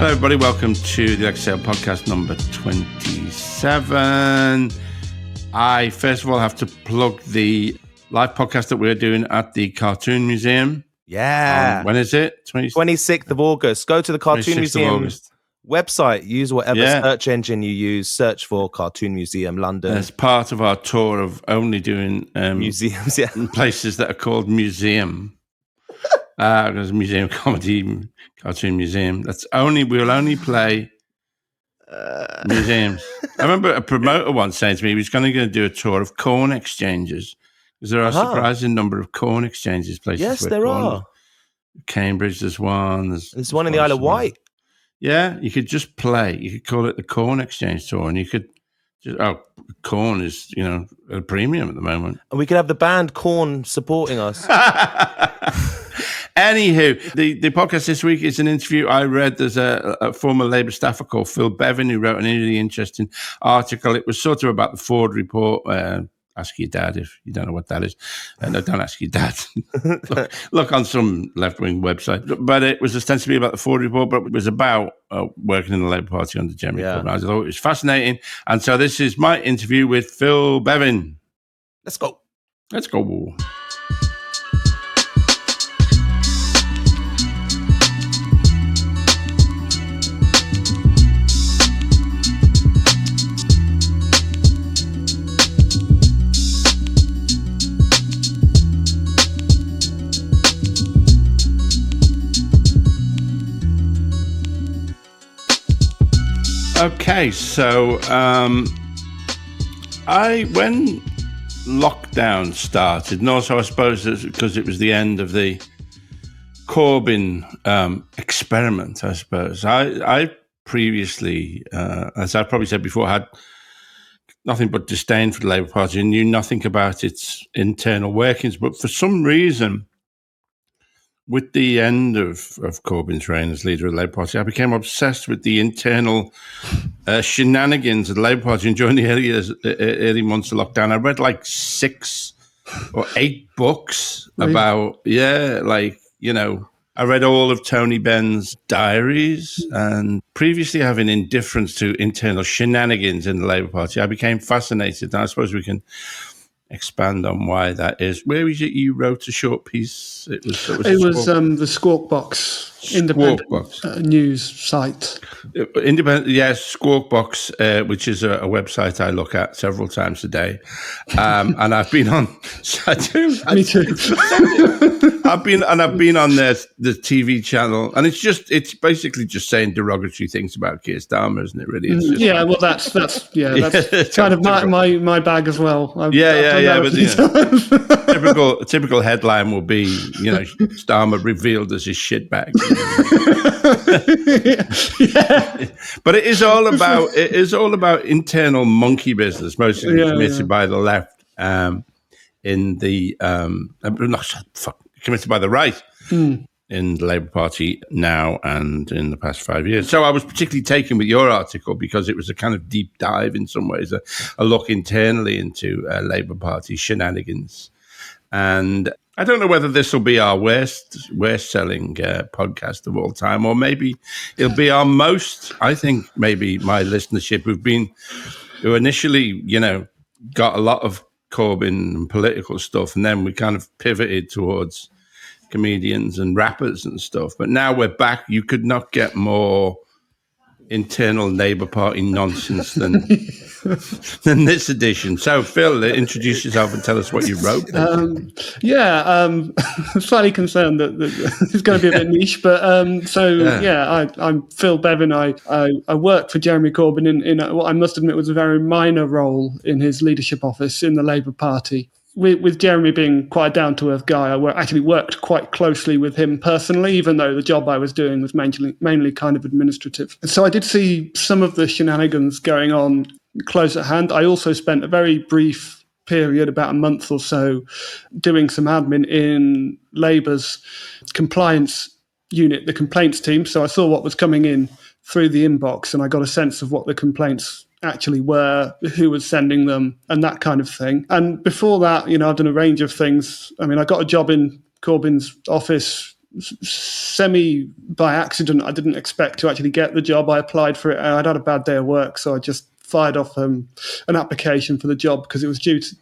Hello, everybody. Welcome to the Alexei Sayle Podcast number 27. I, first of all, have to plug the live podcast that we're doing at the Cartoon Museum. Yeah. When is it? 26th of August. Go to the Cartoon Museum website. Use whatever search engine you use. Search for Cartoon Museum London. As part of our tour of only doing museums, places that are called museum. There's Museum Comedy, Cartoon Museum. We'll only play museums. I remember a promoter once saying to me he was going to do a tour of corn exchanges, because there are a surprising number of corn exchanges places. Yes, there are. Cambridge, there's one. There's one in the Isle of Wight. Yeah, you could just play. You could call it the Corn Exchange Tour, and you could just, corn is, at a premium at the moment. And we could have the band Corn supporting us. Anywho, the podcast this week is an interview I read. There's a former Labour staffer called Phil Bevin who wrote an really interesting article. It was sort of about the Forde Report. Ask your dad if you don't know what that is. No, don't ask your dad. look on some left-wing website. But it was ostensibly about the Forde Report, but it was about working in the Labour Party under Jeremy Corbyn. I thought it was fascinating. And so this is my interview with Phil Bevin. Let's go. Let's go. Okay, so when lockdown started, and also I suppose because it was the end of the Corbyn experiment, I suppose, I previously, as I probably said before, had nothing but disdain for the Labour Party and knew nothing about its internal workings. But for some reason, with the end of Corbyn's reign as leader of the Labour Party, I became obsessed with the internal shenanigans of the Labour Party. And during the early months of lockdown, I read like 6 or 8 books about, I read all of Tony Benn's diaries. And previously having indifference to internal shenanigans in the Labour Party, I became fascinated. And I suppose we can expand on why that is. Where was it you wrote a short piece? It was the Squawk Box, independent news site. Independent, yes, Squawk Box, which is a website I look at several times a day, and I've been on. Me too. I've been on the TV channel, and it's basically just saying derogatory things about Keir Starmer, isn't it? Really? It's just that's kind of my bag as well. But typical headline will be, Starmer revealed as his shitbag. But it is all about internal monkey business, mostly committed by the left, committed by the right in the Labour Party now and in the past 5 years. So I was particularly taken with your article because it was a kind of deep dive in some ways, a look internally into Labour Party shenanigans. And I don't know whether this will be our worst selling podcast of all time, or maybe it'll be our most. I think maybe my listenership who initially, got a lot of Corbyn and political stuff, and then we kind of pivoted towards comedians and rappers and stuff. But now we're back. You could not get more internal Labour Party nonsense than this edition. So, Phil, introduce yourself and tell us what you wrote. I'm slightly concerned that it's going to be a bit niche, but I'm Phil Bevin. I work for Jeremy Corbyn in what I must admit was a very minor role in his leadership office in the Labour Party. With Jeremy being quite a down-to-earth guy, I actually worked quite closely with him personally, even though the job I was doing was mainly kind of administrative. So I did see some of the shenanigans going on close at hand. I also spent a very brief period, about a month or so, doing some admin in Labour's compliance unit, the complaints team. So I saw what was coming in through the inbox, and I got a sense of what the complaints actually were, who was sending them, and that kind of thing. And before that, I've done a range of things. I mean, I got a job in Corbyn's office semi by accident. I didn't expect to actually get the job. I applied for it. I'd had a bad day of work, so I just fired off an application for the job because it was due to.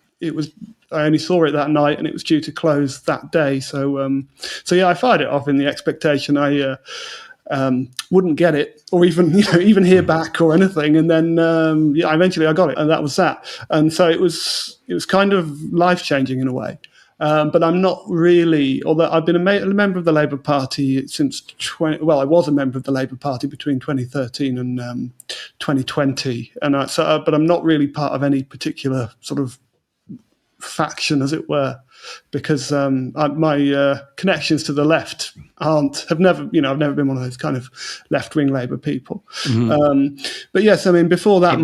I only saw it that night, and it was due to close that day. So I fired it off in the expectation I wouldn't get it, or even hear back or anything. And then eventually I got it, and that was that. And so it was kind of life changing in a way. But I'm not really, although I've been a member of the Labour Party since I was a member of the Labour Party between 2013 and 2020, but I'm not really part of any particular sort of faction, as it were, because my connections to the left I've never been one of those kind of left-wing Labour people. Mm-hmm. But yes, I mean, before that,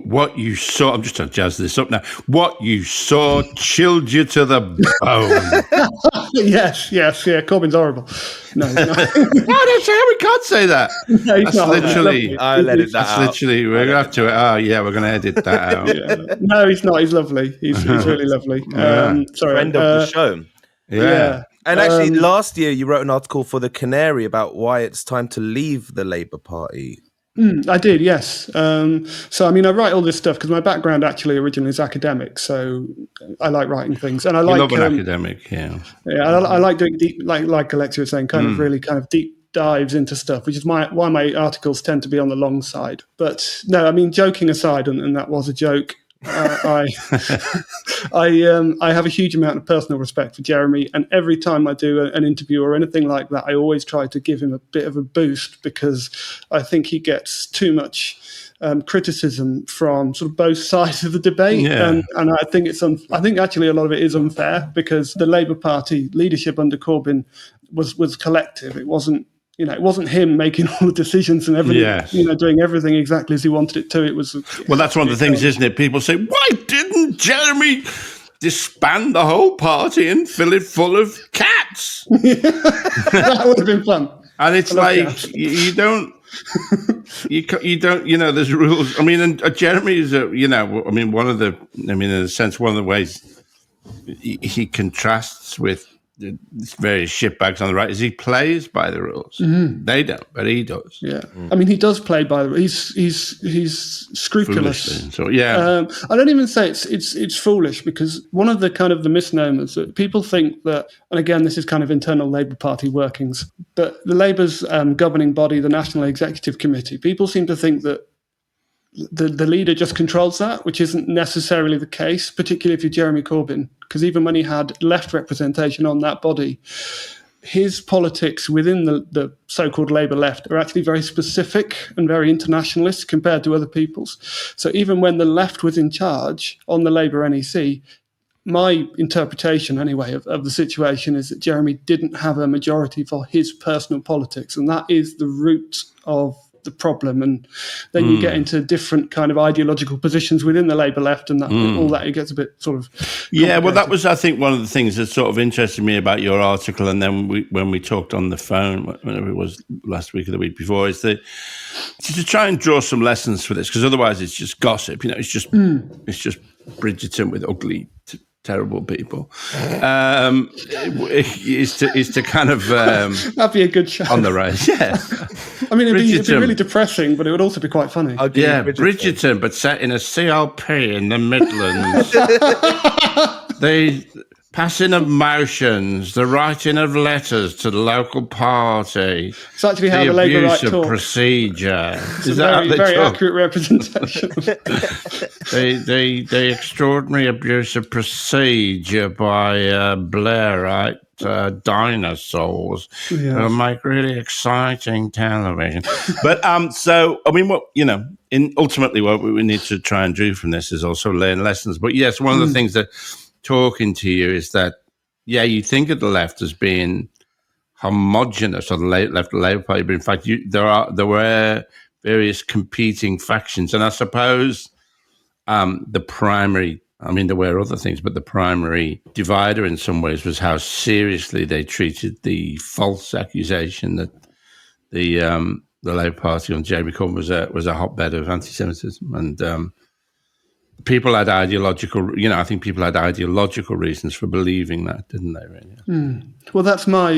what you saw, I'm just trying to jazz this up now. What you saw chilled you to the bone. yes, yeah. Corbyn's horrible. No, he's not. No, we can't say that. No, he's that's not. Literally. I'll edit that out. Literally, we're gonna have to. Oh yeah, we're gonna edit that out. Yeah. No, he's not. He's lovely. He's really lovely. Sorry, friend of the show. Yeah. And actually, last year you wrote an article for The Canary about why it's time to leave the Labour Party. I did, yes. So, I mean, I write all this stuff because my background actually originally is academic. So I like writing things. And I like... love an academic, yeah. Yeah, I like doing deep, like Alexei was saying, really kind of deep dives into stuff, which is why my articles tend to be on the long side. But no, I mean, joking aside, and that was a joke, I have a huge amount of personal respect for Jeremy, and every time I do an interview or anything like that, I always try to give him a bit of a boost because I think he gets too much criticism from sort of both sides of the debate, and I think I think actually a lot of it is unfair because the Labour Party leadership under Corbyn was collective. It wasn't. It wasn't him making all the decisions and everything, doing everything exactly as he wanted it to. It was... Well, that's one of the things, isn't it? People say, why didn't Jeremy disband the whole party and fill it full of cats? That would have been fun. And it's like, you don't, there's rules. I mean, and Jeremy is, in a sense, one of the ways he contrasts with the various shitbags on the right is he plays by the rules. Mm-hmm. They don't, but he does. Yeah, I mean, he does play by the rules. He's scrupulous. So yeah, I don't even say it's foolish because one of the kind of the misnomers that people think that, and again, this is kind of internal Labour Party workings, but the Labour's governing body, the National Executive Committee, people seem to think that the leader just controls that, which isn't necessarily the case, particularly if you're Jeremy Corbyn, because even when he had left representation on that body, his politics within the so-called Labour left are actually very specific and very internationalist compared to other people's. So even when the left was in charge on the Labour NEC, my interpretation anyway of the situation is that Jeremy didn't have a majority for his personal politics, and that is the root of the problem. And then you get into different kind of ideological positions within the Labour left, and all that, it gets a bit sort of well, that was, I think, one of the things that sort of interested me about your article, and then when we talked on the phone, whenever it was last week or the week before, is that to try and draw some lessons for this, because otherwise it's just gossip, it's just Bridgerton with ugly terrible people, is to kind of that'd be a good show on the rise. Yeah, I mean, it'd be really depressing, but it would also be quite funny. Bridgerton, but set in a CLP in the Midlands. The passing of motions, the writing of letters to the local party. It's actually how the Labour right talk. Procedure. Is that very accurate representation? the extraordinary abuse of procedure by Blairite dinosaurs who make really exciting television. But so I mean, ultimately what we need to try and do from this is also learn lessons. But yes, one of the things that talking to you is that, you think of the left as being homogenous, or the left Labour Party, but in fact, there were various competing factions, and I suppose the primary, there were other things, but the primary divider in some ways was how seriously they treated the false accusation that the Labour Party on Jeremy Corbyn was a hotbed of anti-Semitism, and people had ideological, I think people had ideological reasons for believing that, didn't they, really? Well, that's my,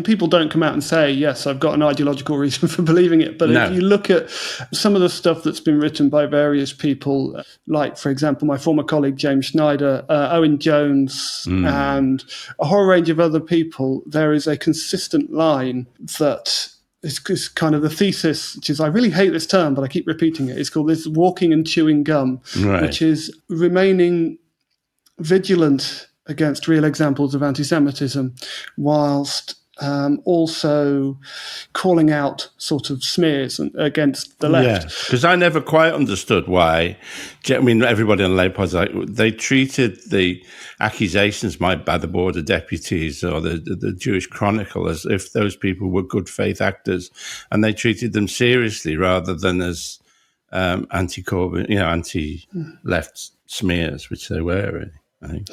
people don't come out and say, yes, I've got an ideological reason for believing it. But if you look at some of the stuff that's been written by various people, like, for example, my former colleague, James Schneider, Owen Jones, and a whole range of other people, there is a consistent line that is kind of the thesis, which is, I really hate this term, but I keep repeating it. It's called this walking and chewing gum, which is remaining vigilant against real examples of anti-Semitism, whilst also calling out sort of smears against the left. Yeah, because I never quite understood why. Everybody on the Labour Party, they treated the accusations made by the Board of Deputies or the Jewish Chronicle as if those people were good faith actors, and they treated them seriously rather than as anti-Corbyn, anti-left smears, which they were, really. I think.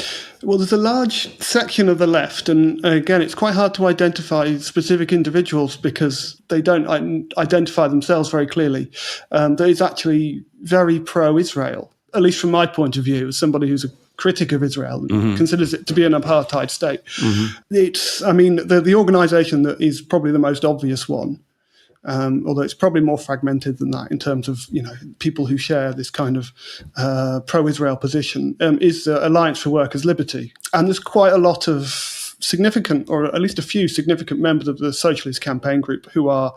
Well, there's a large section of the left, and again, it's quite hard to identify specific individuals because they don't identify themselves very clearly. That is actually very pro-Israel, at least from my point of view, as somebody who's a critic of Israel, considers it to be an apartheid state. It's, the organisation that is probably the most obvious one, although it's probably more fragmented than that in terms of people who share this kind of pro-Israel position, is the Alliance for Workers' Liberty. And there's quite a lot of significant, or at least a few significant members of the Socialist Campaign Group who are,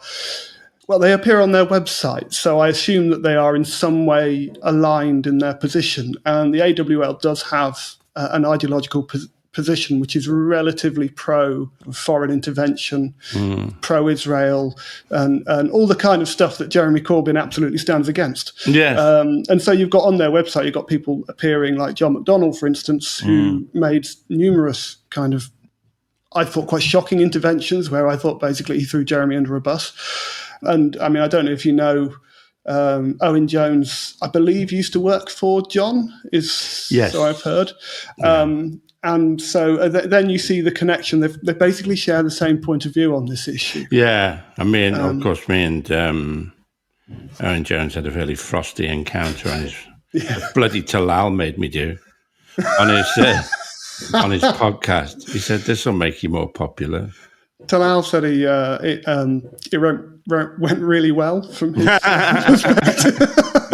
well, they appear on their website, so I assume that they are in some way aligned in their position. And the AWL does have an ideological position which is relatively pro-foreign intervention, pro-Israel, and all the kind of stuff that Jeremy Corbyn absolutely stands against. Yeah. And so you've got on their website, you've got people appearing like John McDonnell, for instance, who made numerous kind of, I thought, quite shocking interventions where I thought basically he threw Jeremy under a bus. And I don't know if you know, Owen Jones, I believe, used to work for John, so I've heard. And so then you see the connection. They basically share the same point of view on this issue. Yeah. Of course, me and Owen Jones had a fairly frosty encounter on his bloody Talal made me do on his podcast. He said, this will make you more popular. Talal said it went really well from his perspective.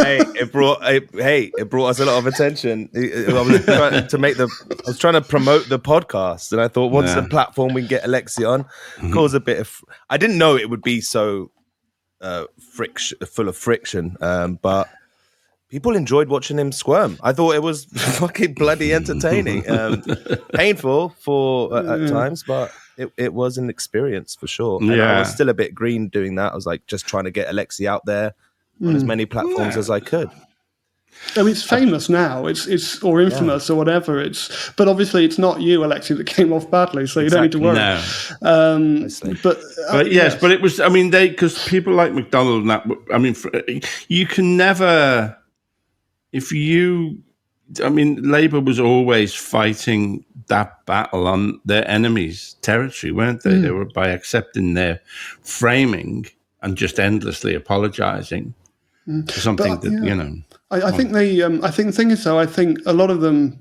It brought us a lot of attention. I was trying to promote the podcast, and I thought, what's the platform we can get Alexei on? Cause a bit of. I didn't know it would be so full of friction, but people enjoyed watching him squirm. I thought it was fucking bloody entertaining, painful at times, but it was an experience for sure. And I was still a bit green doing that. I was like just trying to get Alexei out there on as many platforms as I could. It's famous now. It's or infamous or whatever. But obviously it's not you, Alexei, that came off badly, so you don't need to worry. No. But it was. Because people like McDonald and that. You can never. Labour was always fighting that battle on their enemies' territory, weren't they? They were by accepting their framing and just endlessly apologising for something I think the thing is, though, I think a lot of them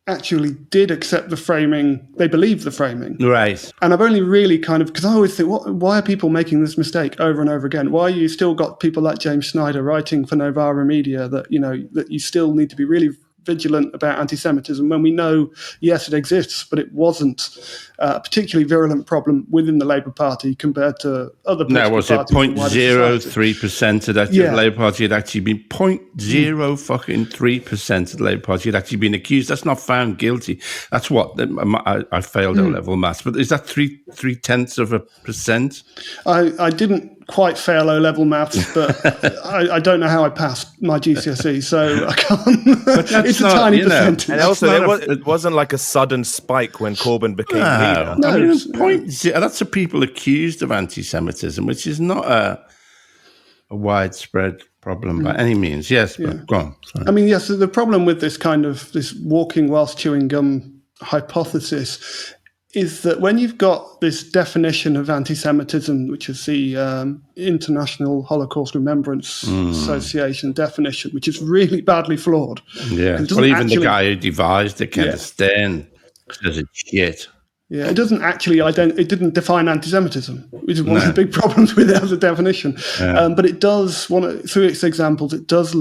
actually did accept the framing. They believed the framing. Right. And I've only really because I always think, why are people making this mistake over and over again? Why you still got people like James Schneider writing for Novara Media that you still need to be really vigilant about anti-Semitism when we know, yes, it exists, but it wasn't a particularly virulent problem within the Labour Party compared to other political parties. No, was it 0.03% of that Labour Party had actually been 0.03% of the Labour Party had actually been accused. That's not found guilty. That's what I failed O-level maths, but is that 0.3%? I didn't quite fail O-level maths, but I don't know how I passed my GCSE, so I can't. It's a tiny percentage. And also, it wasn't like a sudden spike when Corbyn became leader. No, that's the people accused of anti-Semitism, which is not a widespread problem by any means. Yes, but go on. Sorry. Yes, the problem with this kind of this walking whilst chewing gum hypothesis is that when you've got this definition of anti-Semitism, which is the International Holocaust Remembrance Association definition, which is really badly flawed. Yeah. Well, even the guy who devised it, Kenneth Stern, says it's shit. Yeah, it doesn't actually it didn't define anti-Semitism, which is one of the big problems with it as a definition. Yeah. But it does, through its examples, it does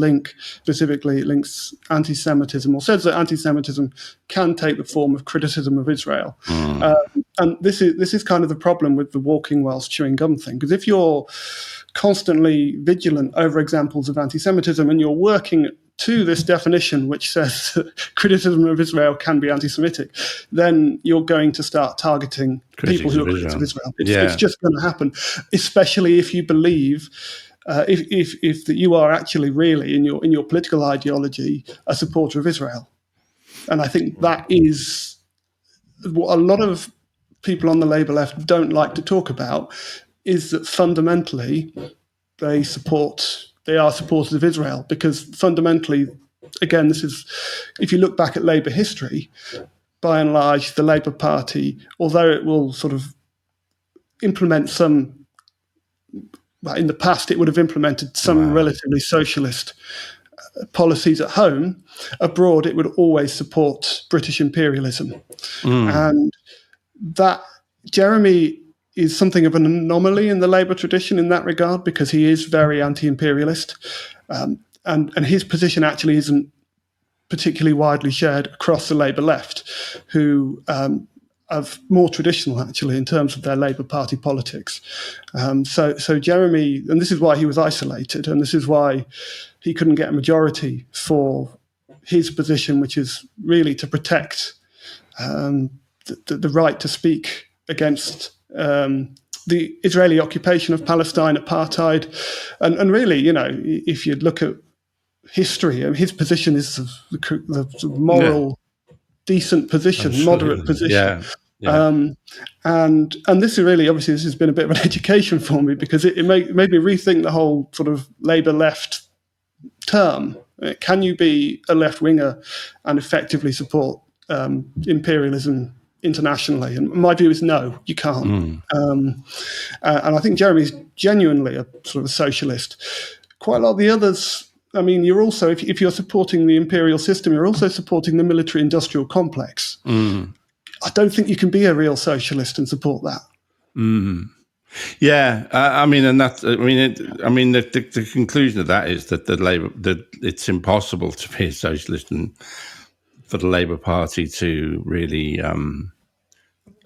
specifically links anti-Semitism, or says that anti-Semitism can take the form of criticism of Israel. And this is kind of the problem with the walking whilst chewing gum thing, because if you're constantly vigilant over examples of anti-Semitism and you're working to this definition, which says that criticism of Israel can be anti-Semitic, then you're going to start targeting people who are critics of Israel. It's just going to happen, especially if you believe, if that you are actually really in your political ideology a supporter of Israel. And I think that is what a lot of people on the Labour left don't like to talk about, is that fundamentally they are supporters of Israel, because fundamentally, again, this is, if you look back at Labour history, by and large, the Labour Party, although it will sort of implement some, well, in the past it would have implemented some relatively socialist policies at home, abroad it would always support British imperialism. And that Jeremy is something of an anomaly in the Labour tradition in that regard, because he is very anti-imperialist, and his position actually isn't particularly widely shared across the Labour left, who are more traditional actually in terms of their Labour Party politics. So Jeremy, and this is why he was isolated, and this is why he couldn't get a majority for his position, which is really to protect the right to speak against the Israeli occupation of Palestine, apartheid, and really, if you look at history, his position is the moral, decent position, moderate position. And this is really, obviously, this has been a bit of an education for me, because it made me rethink the whole sort of Labour left term. Can you be a left winger and effectively support imperialism internationally? And my view is no, you can't. And I think Jeremy's genuinely a sort of a socialist. Quite a lot of the others, I mean, you're also, if you're supporting the imperial system, you're also supporting the military-industrial complex. I don't think you can be a real socialist and support that. Yeah, the conclusion of that is that it's impossible to be a socialist and for the Labour Party to really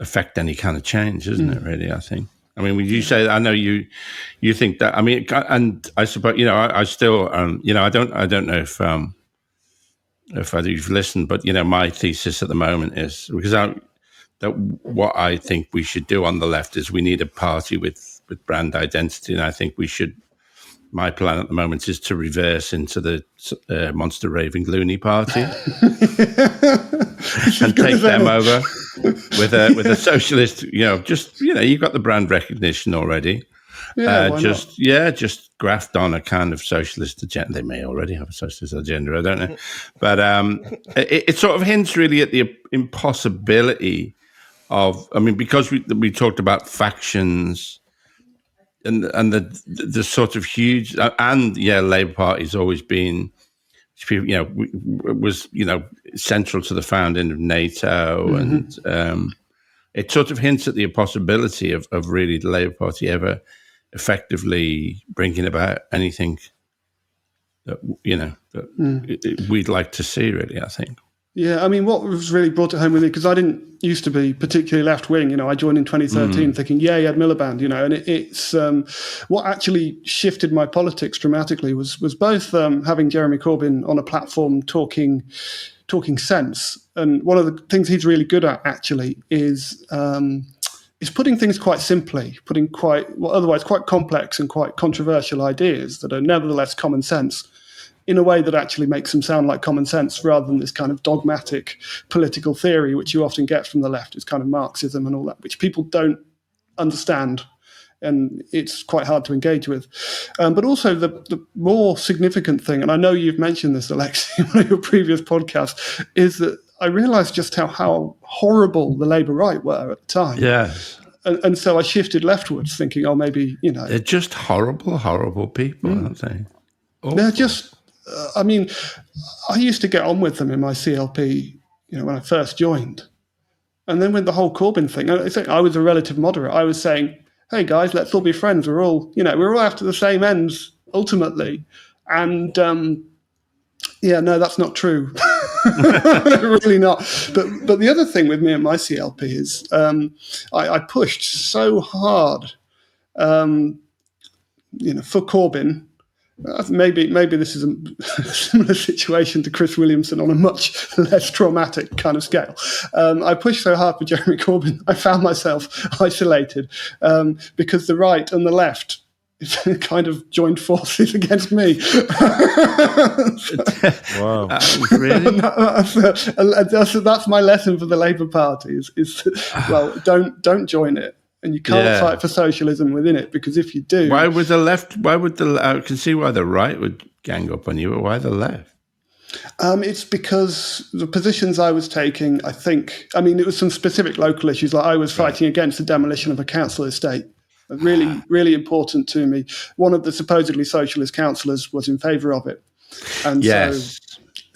affect any kind of change, isn't it? Really, I think. I mean, would you say? I know you think that. I mean, and I suppose I still I don't know if you've listened, but my thesis at the moment is, because that what I think we should do on the left is we need a party with brand identity, and I think we should. My plan at the moment is to reverse into the monster raving loony party and take them over with a socialist. You've got the brand recognition already. Just graft on a kind of socialist agenda. They may already have a socialist agenda, I don't know, but it sort of hints really at the impossibility of. I mean, because we talked about factions. And the sort of huge Labour Party's always been, was central to the founding of NATO, and it sort of hints at the impossibility of really the Labour Party ever effectively bringing about anything that we'd like to see. Really, I think. Yeah, I mean, what was really brought it home with me, because I didn't used to be particularly left-wing, I joined in 2013 thinking, you had Miliband, and it's what actually shifted my politics dramatically was both having Jeremy Corbyn on a platform talking sense. And one of the things he's really good at actually is putting things quite simply, putting otherwise quite complex and quite controversial ideas that are nevertheless common sense in a way that actually makes them sound like common sense, rather than this kind of dogmatic political theory, which you often get from the left. It's kind of Marxism and all that, which people don't understand, and it's quite hard to engage with. But also the more significant thing, and I know you've mentioned this, Alexei, in one of your previous podcasts, is that I realised just how horrible the Labour right were at the time. Yes. And so I shifted leftwards, thinking, oh, maybe, They're just horrible, horrible people, aren't they? Awful. They're just, I mean, I used to get on with them in my CLP, when I first joined. And then with the whole Corbyn thing, I was a relative moderate. I was saying, hey, guys, let's all be friends. We're all after the same ends, ultimately. And, no, that's not true. Really not. But the other thing with me and my CLP is I pushed so hard, for Corbyn. Maybe this is a similar situation to Chris Williamson on a much less traumatic kind of scale. I pushed so hard for Jeremy Corbyn, I found myself isolated because the right and the left kind of joined forces against me. Wow. Really? That's my lesson for the Labour Party is don't join it. And you can't fight for socialism within it, because if you do... I can see why the right would gang up on you, but why the left? It's because the positions I was taking, it was some specific local issues. Like I was fighting against the demolition of a council estate. Really, really important to me. One of the supposedly socialist councillors was in favour of it. And so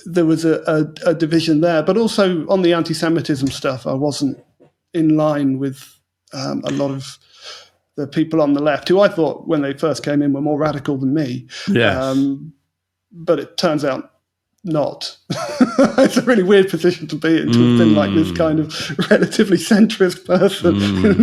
there was a division there. But also on the anti-Semitism stuff, I wasn't in line with a lot of the people on the left, who I thought when they first came in were more radical than me. Yes. But it turns out not. It's a really weird position to be in, to have been like this kind of relatively centrist person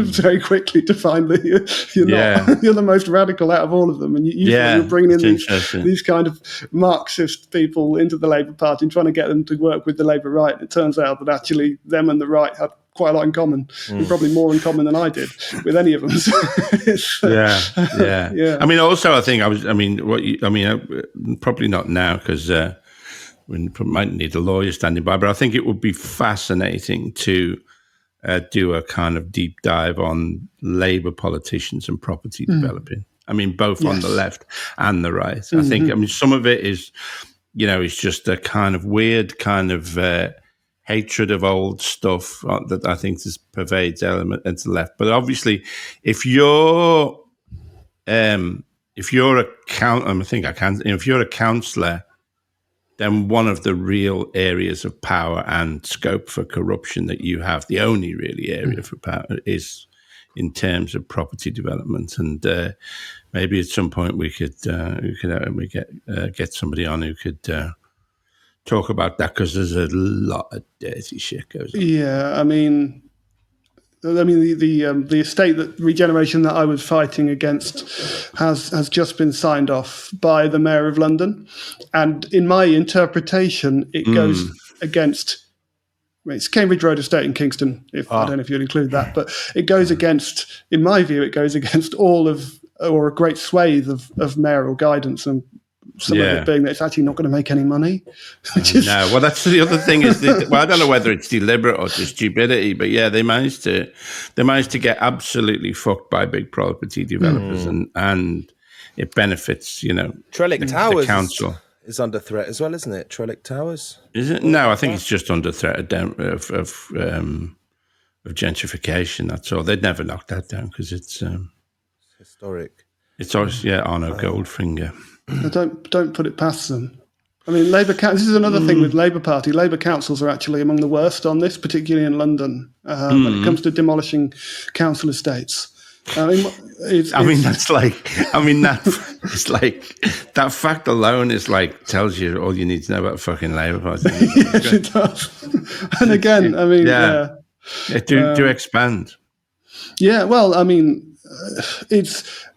very quickly to find that you're the most radical out of all of them. And you're bringing in these kind of Marxist people into the Labour Party and trying to get them to work with the Labour right. It turns out that actually them and the right had quite a lot in common, and probably more in common than I did with any of them. Yeah. I mean, also, I think probably not now, because we might need a lawyer standing by, but I think it would be fascinating to do a kind of deep dive on Labour politicians and property developing. I mean, both on the left and the right. I think, some of it is, it's just a kind of weird kind of hatred of old stuff that I think just pervades element into the left. But obviously, if you're a councillor, then one of the real areas of power and scope for corruption that you have, the only really area for power, is in terms of property development. And maybe at some point we could get somebody on who could talk about that, because there's a lot of dirty shit goes on. Yeah, the estate regeneration that I was fighting against has just been signed off by the Mayor of London, and in my interpretation, it goes against. It's Cambridge Road Estate in Kingston. I don't know if you'd include that, but it goes against, in my view, all of, or a great swathe of mayoral guidance, and some of it being that it's actually not going to make any money. No, well, that's the other thing is, I don't know whether it's deliberate or just stupidity, but they managed to get absolutely fucked by big property developers, and it benefits, Trellick Towers the council is under threat as well, isn't it? Trellick Towers, is it? No, I think it's just under threat of gentrification. That's all. They'd never knock that down because it's historic. It's always Arno Goldfinger. Don't put it past them. I mean, this is another thing with Labour Party. Labour councils are actually among the worst on this, particularly in London, when it comes to demolishing council estates. That fact alone is tells you all you need to know about fucking Labour Party. Yes, it does. And again, do expand. Yeah, well,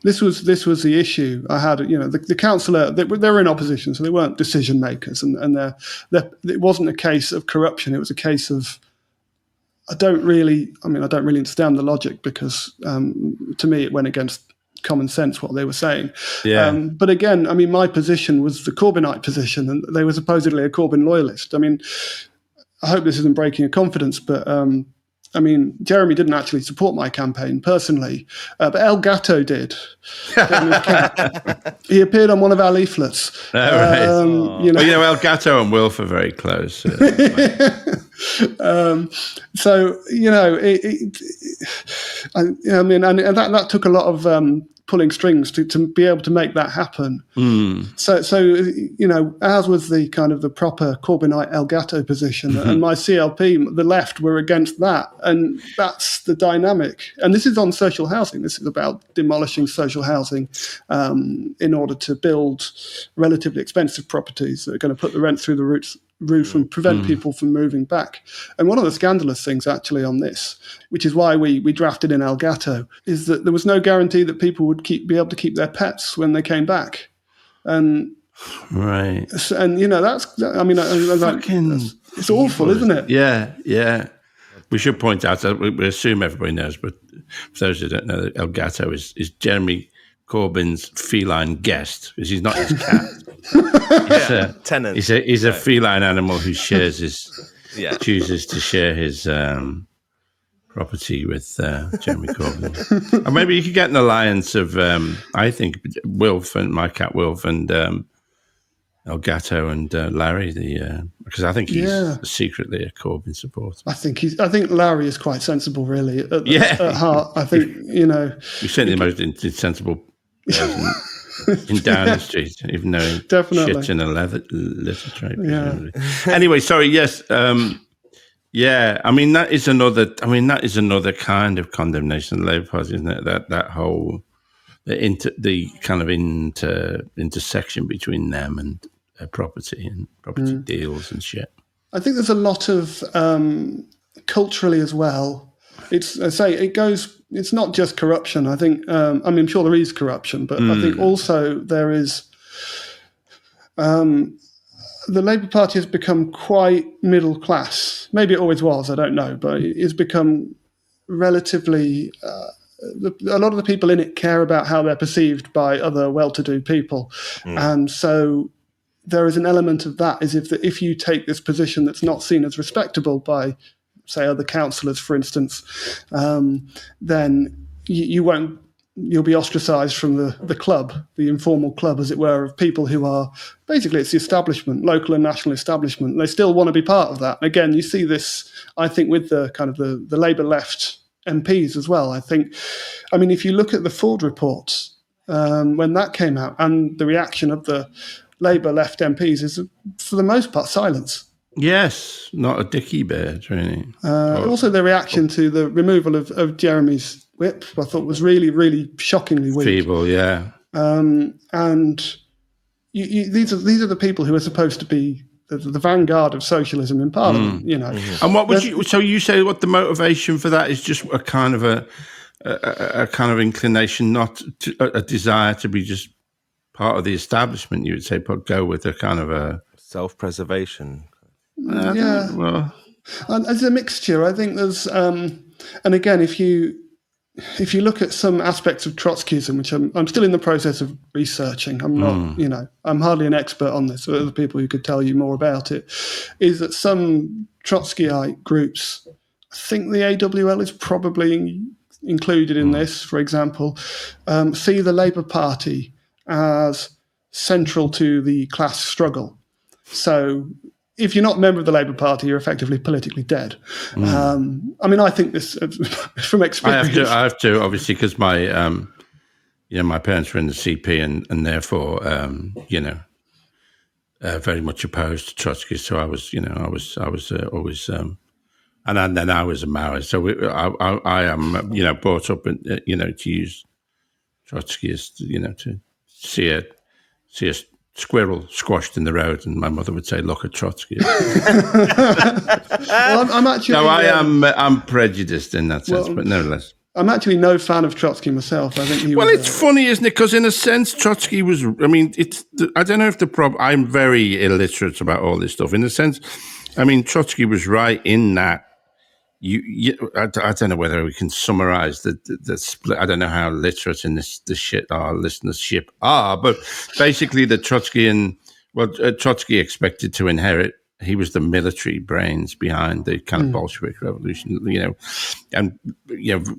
this was the issue I had. The councillor, they were in opposition, so they weren't decision makers, and it wasn't a case of corruption. It was a case of I don't really understand the logic, because to me it went against common sense what they were saying. Yeah. But again, my position was the Corbynite position, and they were supposedly a Corbyn loyalist. I hope this isn't breaking a confidence, but Jeremy didn't actually support my campaign personally, but El Gato did. He appeared on one of our leaflets. El Gato and Wilf are very close. So I mean, and that took a lot of pulling strings to be able to make that happen. So ours was the kind of the proper Corbynite El Gato position, and my CLP, the left, were against that, and that's the dynamic. And this is on social housing. This is about demolishing social housing in order to build relatively expensive properties that are going to put the rent through the roof and prevent people from moving back. And one of the scandalous things actually on this, which is why we drafted in El Gato, is that there was no guarantee that people would be able to keep their pets when they came back. And right. And that's, I mean, it's awful, isn't it? Yeah. We should point out that we assume everybody knows, but for those who don't know, El Gato is Jeremy Corbyn's feline guest, because he's not his cat. Tenant. He's a feline animal who shares chooses to share his property with Jeremy Corbyn. And maybe you could get an alliance of, I think, Wilf and my cat Wilf and El Gato and Larry, because I think he's secretly a Corbyn supporter. I think Larry is quite sensible, really. At heart, I think he's certainly the most insensible person in Downing Street, even though he shits in a litter tray. Yeah. Anyway, sorry. Yes. I mean that is another kind of condemnation of the Labour Party, isn't it? That whole the kind of intersection between them and property deals and shit. I think there's a lot of culturally as well. It's not just corruption. I think, I'm sure there is corruption, but I think also there is, the Labour Party has become quite middle class. Maybe it always was, I don't know, but it's become relatively, a lot of the people in it care about how they're perceived by other well-to-do people. And so there is an element of that, is if you take this position that's not seen as respectable by, say, other councillors, for instance, then you'll be ostracised from the club, the informal club, as it were, of people who are, basically it's the establishment, local and national establishment. They still want to be part of that. And again, you see this, I think, with the kind of the Labour left MPs as well. I mean, if you look at the Forde Report, when that came out, and the reaction of the Labour left MPs is, for the most part, silence. Yes, not a dicky bird, really. Also, the reaction to the removal of Jeremy's whip, I thought, was really, really shockingly weak. Feeble, yeah. And these are the people who are supposed to be the vanguard of socialism in Parliament, And what would you? So you say what the motivation for that is? Just a kind of a kind of inclination, not a desire to be just part of the establishment. You would say, but go with a kind of a self-preservation. Well, and as a mixture, I think there's, and again, if you look at some aspects of Trotskyism, which I'm still in the process of researching, I'm not, I'm hardly an expert on this, but other people who could tell you more about it, is that some Trotskyite groups, I think the AWL is probably included in this, for example, see the Labour Party as central to the class struggle. So if you're not a member of the Labour Party, you're effectively politically dead. I mean, I think this from experience. I have to obviously, because my my parents were in the CP and therefore very much opposed to Trotsky. So I was always and then I was a Maoist. So I am brought up to use Trotsky as to see a squirrel squashed in the road, and my mother would say, "Look at Trotsky." Well, I'm actually. No, I'm prejudiced in that sense, but nevertheless, I'm actually no fan of Trotsky myself. I think he. Well, it's funny, isn't it? Because in a sense, Trotsky was. I mean, I don't know if the problem. I'm very illiterate about all this stuff. In a sense, I mean, Trotsky was right in that. I don't know whether we can summarize the split. I don't know how literate in this shit our listenership are, but basically the Trotsky expected to inherit. He was the military brains behind the kind of Bolshevik revolution, and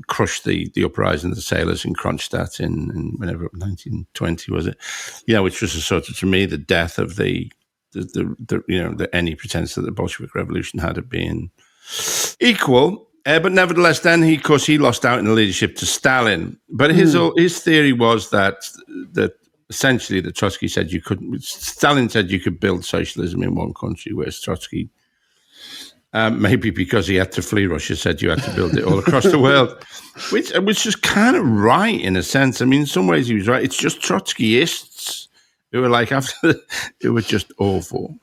crushed the uprising of the sailors in Kronstadt in whenever 1920 was it, which was a sort of, to me, the death of the any pretense that the Bolshevik Revolution had been equal. But nevertheless, then he lost out in the leadership to Stalin. But his theory was that essentially that Trotsky said Stalin said you could build socialism in one country, whereas Trotsky, maybe because he had to flee Russia, said you had to build it all across the world, which is kind of right in a sense. I mean, in some ways he was right. It's just Trotskyists who were like who were just awful.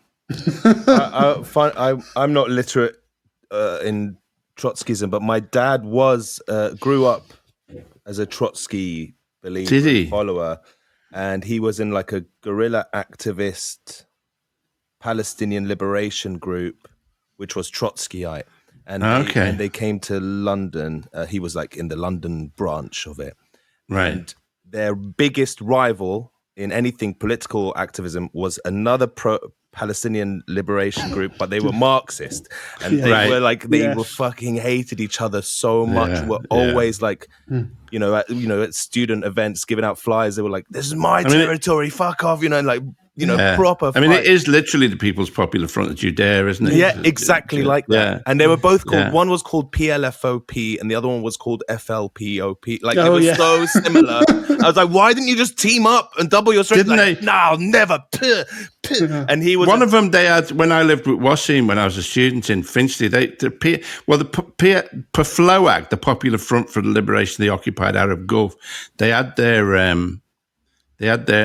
I'm not literate in Trotskyism, but my dad grew up as a Trotsky believer, Did he? follower, and he was in like a guerrilla activist Palestinian liberation group, which was Trotskyite, and they came to London. He was like in the London branch of it, right? And their biggest rival in anything political activism was another Palestinian liberation group, but they were Marxist, and they were fucking hated each other so much. Were always like, at student events giving out flyers. They were like, "This is my territory, fuck off," proper. I mean, it is literally the People's Popular Front of Judea, isn't it? Yeah, exactly like that. Yeah. And they were both called. One was called PLFOP, and the other one was called FLPOP. Like they were so similar. I was like, why didn't you just team up and double your strength? Didn't they? No, never. And he was one of them. They had when I lived with Wasim when I was a student in Finchley. The PFLOAG, the Popular Front for the Liberation of the Occupied Arab Gulf. They had their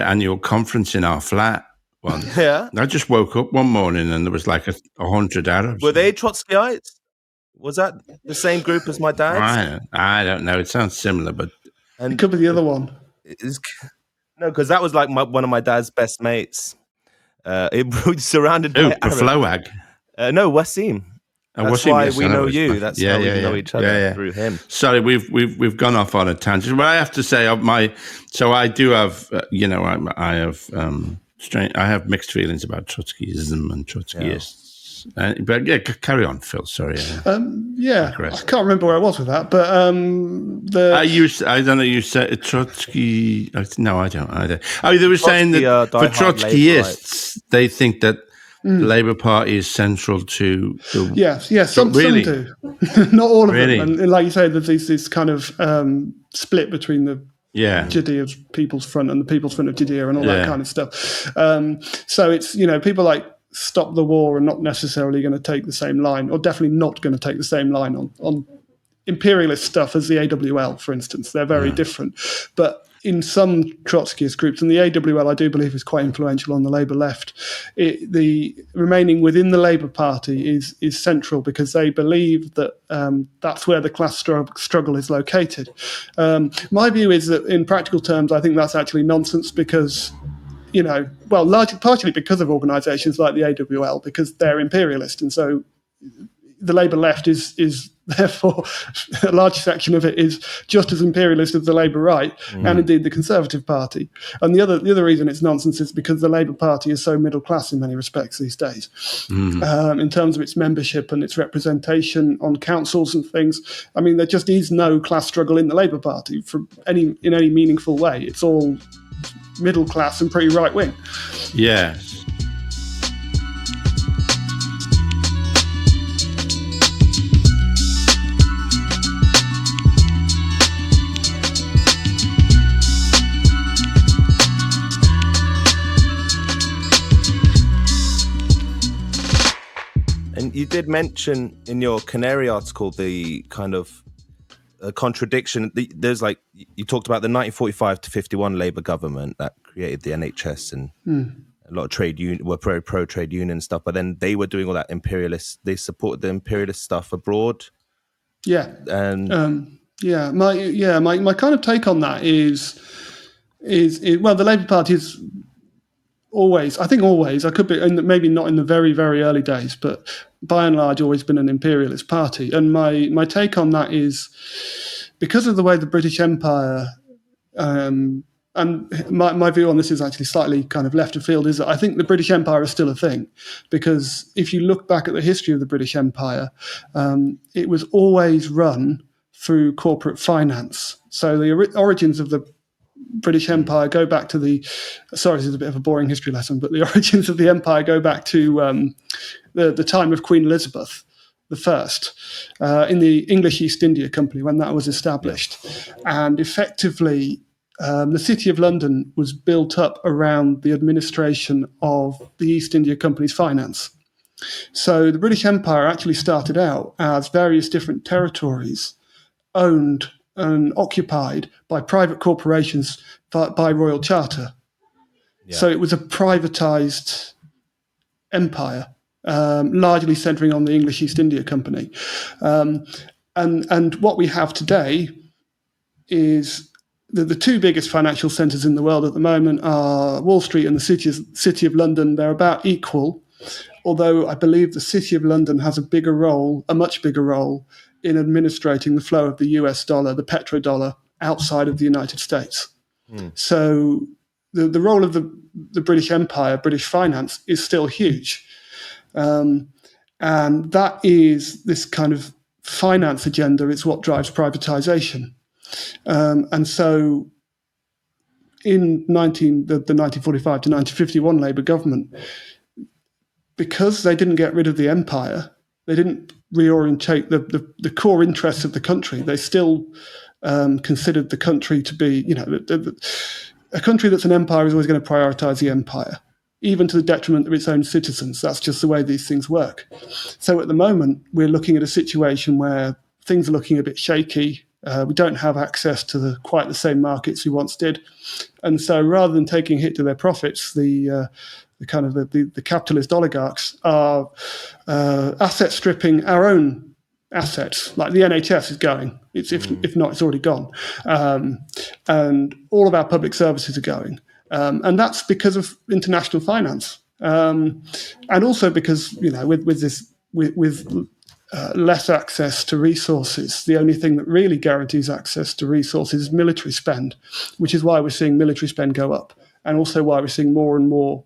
annual conference in our flat once. Yeah. I just woke up one morning and there was like 100 Arabs. Were they Trotskyites? Was that the same group as my dad's? I don't know. It sounds similar, but it could be the other one. No, because that was like one of my dad's best mates. It was surrounded by PFLOAG. No, Wasim. That's why we know you. That's how we know each other through him. Sorry, we've gone off on a tangent. But I have to say, I do have, I have mixed feelings about Trotskyism and Trotskyists. But carry on, Phil. Sorry. I can't remember where I was with that, but I don't know. You said Trotsky. No, I don't either. Oh, they were saying that for Trotskyists, they think that the Labour Party is central to the... Yes, some do. Not all of them. And like you say, there's this kind of split between the Judea's People's Front and the People's Front of Judea and all that kind of stuff. So it's, people like Stop the War are not necessarily going to take the same line, or definitely not going to take the same line on imperialist stuff as the AWL, for instance. They're very different. But in some Trotskyist groups, and the AWL, I do believe, is quite influential on the Labour left, the remaining within the Labour Party is central because they believe that that's where the class struggle is located. My view is that in practical terms, I think that's actually nonsense because, partially because of organisations like the AWL, because they're imperialist. And so the Labour left is therefore, a large section of it is just as imperialist as the Labour right, and indeed the Conservative Party. And the other reason it's nonsense is because the Labour Party is so middle class in many respects these days, in terms of its membership and its representation on councils and things. I mean, there just is no class struggle in the Labour Party in any meaningful way. It's all middle class and pretty right wing. Yeah. And you did mention in your Canary article the kind of contradiction. There's like, you talked about the 1945 to 51 Labour government that created the NHS and a lot of trade union were pro trade union and stuff, but then they were doing all that imperialist. They supported the imperialist stuff abroad. Yeah, and my kind of take on that is well, the Labour Party is always, I could be, and maybe not in the very, very early days, but by and large always been an imperialist party. And my take on that is because of the way the British Empire, and my view on this is actually slightly kind of left of field, is that I think the British Empire is still a thing. Because if you look back at the history of the British Empire, it was always run through corporate finance. So the origins of the British Empire go back to sorry, this is a bit of a boring history lesson, but the origins of the empire go back to the time of Queen Elizabeth I in the English East India Company when that was established. And effectively, the City of London was built up around the administration of the East India Company's finance. So the British Empire actually started out as various different territories owned and occupied by private corporations by royal charter. Yeah. So it was a privatized empire, largely centering on the English East India Company. And what we have today is the two biggest financial centers in the world at the moment are Wall Street and the City of London. They're about equal, although I believe the City of London has a much bigger role in administrating the flow of the US dollar, the petrodollar, outside of the United States. So the role of the British Empire, British finance, is still huge. And that is this kind of finance agenda is what drives privatization. And so in the 1945 to 1951 Labour government, because they didn't get rid of the empire, they didn't reorientate the core interests of the country. They still considered the country to be, a country that's an empire is always going to prioritize the empire, even to the detriment of its own citizens. That's just the way these things work. So at the moment, we're looking at a situation where things are looking a bit shaky. We don't have access to quite the same markets we once did. And so rather than taking a hit to their profits, the capitalist oligarchs are asset stripping our own assets, like the NHS is going. If not, it's already gone. And all of our public services are going. And that's because of international finance. And also because, with less access to resources, the only thing that really guarantees access to resources is military spend, which is why we're seeing military spend go up, and also why we're seeing more and more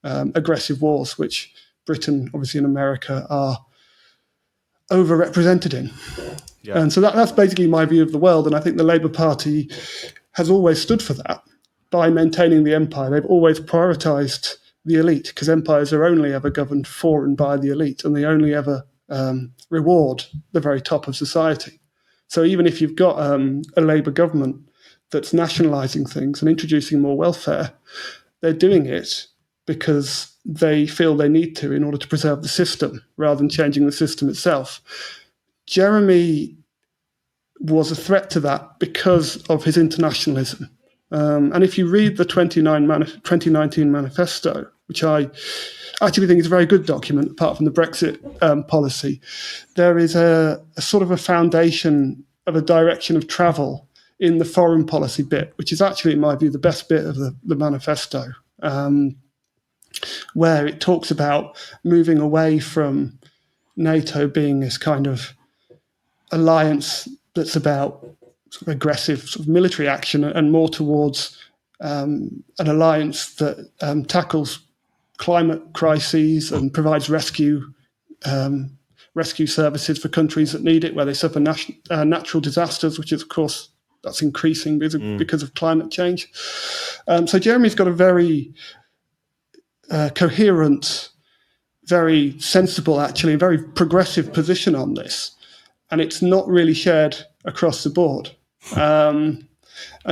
aggressive wars, which Britain, obviously, and America are overrepresented in. Yeah. And so that's basically my view of the world. And I think the Labour Party has always stood for that by maintaining the empire. They've always prioritised the elite, because empires are only ever governed for and by the elite, and they only ever reward the very top of society. So even if you've got a Labour government that's nationalising things and introducing more welfare, they're doing it because they feel they need to in order to preserve the system rather than changing the system itself. Jeremy was a threat to that because of his internationalism. And if you read the 2019 manifesto, which I actually think is a very good document, apart from the Brexit policy, there is a sort of a foundation of a direction of travel in the foreign policy bit, which is actually, in my view, the best bit of the manifesto, where it talks about moving away from NATO being this kind of alliance that's about sort of aggressive sort of military action and more towards an alliance that tackles climate crises and provides rescue services for countries that need it, where they suffer natural disasters, which is, of course, that's increasing because of climate change. So Jeremy's got a very coherent, very sensible, actually, very progressive position on this. And it's not really shared across the board. And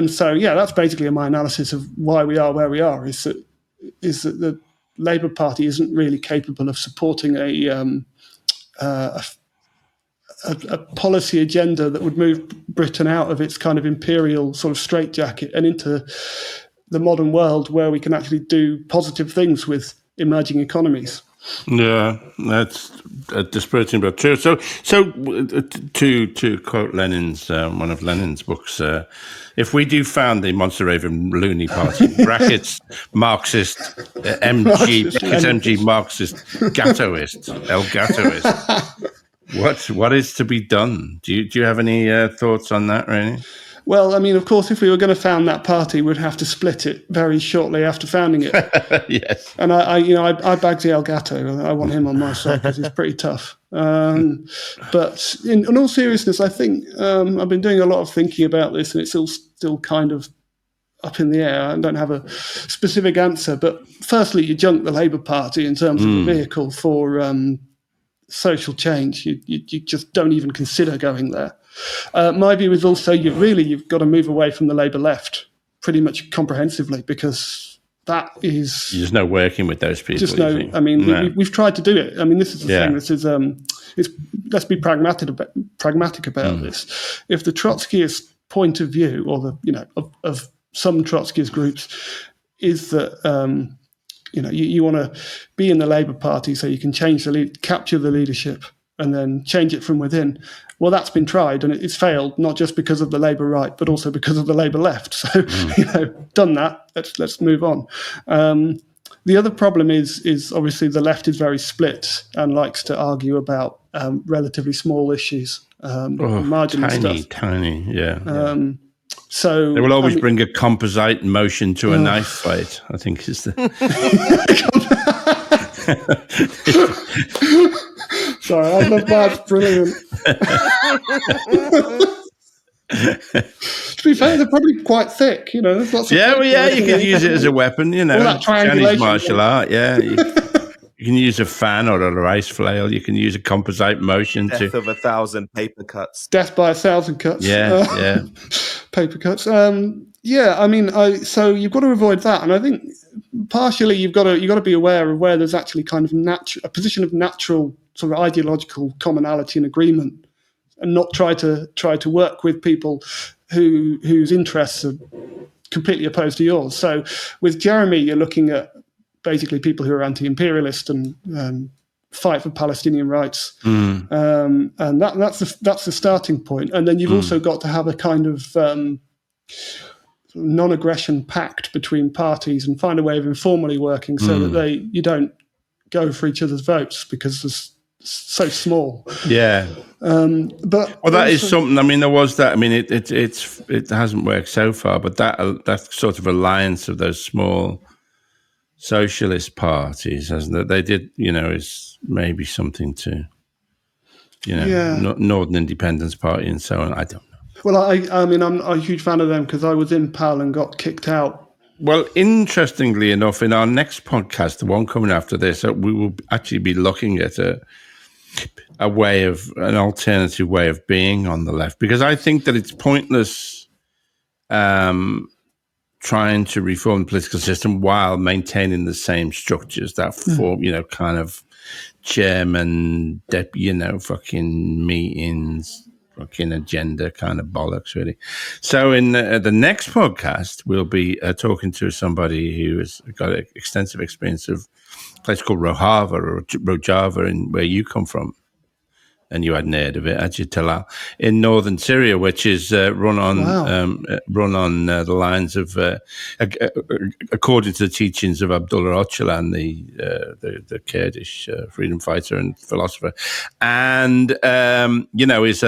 so, that's basically my analysis of why we are where we are, is that the Labour Party isn't really capable of supporting a policy agenda that would move Britain out of its kind of imperial sort of straitjacket and into the modern world where we can actually do positive things with emerging economies. Yeah, that's dispiriting but true. So to quote Lenin's one of Lenin's books, if we do found the Monster Raven Looney Party (brackets Marxist MG Marxist Gattoist El Gattoist), what is to be done? Do you have any thoughts on that, Rainey? Well, I mean, of course, if we were going to found that party, we'd have to split it very shortly after founding it. Yes. And I bagged the El Gato. I want him on my side because he's pretty tough. But in all seriousness, I think I've been doing a lot of thinking about this, and it's all still kind of up in the air. I don't have a specific answer. But firstly, you junk the Labour Party in terms of a vehicle for social change. You just don't even consider going there. My view is also you've got to move away from the Labour left pretty much comprehensively, because that is... There's no working with those people. Just no. I mean, we've tried to do it. I mean, this is the thing. This is let's be pragmatic about this. If the Trotskyist point of view, or of some Trotskyist groups, is that you want to be in the Labour Party so you can capture the leadership and then change it from within. Well, that's been tried and it's failed, not just because of the Labour right, but also because of the Labour left. So, done that. Let's move on. The other problem is obviously the left is very split and likes to argue about relatively small issues, marginal stuff. Tiny, yeah. So they will always bring a composite motion to a knife fight, I think is the... Sorry, I love that. Brilliant. To be fair, they're probably quite thick. There's lots of you can use it as a weapon. Chinese martial art. Yeah, you can use a fan or a rice flail. You can use a composite motion. Death of 1,000 paper cuts. Death by 1,000 cuts. Yeah. Paper cuts. So you've got to avoid that, and I think partially you've got to be aware of where there's actually kind of a position of natural sort of ideological commonality and agreement, and not try to work with people whose interests are completely opposed to yours. So with Jeremy, you're looking at basically people who are anti-imperialist and fight for Palestinian rights, and that's the starting point. And then you've also got to have a kind of non-aggression pact between parties and find a way of informally working so that you don't go for each other's votes because it's so small. Yeah. But that is something. I mean, there was that. I mean, it hasn't worked so far, but that sort of alliance of those small socialist parties, hasn't it? They did, is maybe something to, Northern Independence Party and so on. I don't know. Well, I mean, I'm a huge fan of them because I was in PAL and got kicked out. Well, interestingly enough, in our next podcast, the one coming after this, we will actually be looking at an alternative way of being on the left, because I think that it's pointless trying to reform the political system while maintaining the same structures that form, kind of chairman, fucking meetings, fucking agenda kind of bollocks, really. So in the next podcast, we'll be talking to somebody who has got extensive experience of a place called Rojava, where you come from. And you hadn't heard of it, had you, Talal? In northern Syria, which is run on the lines of, according to the teachings of Abdullah Öcalan, the Kurdish freedom fighter and philosopher, and is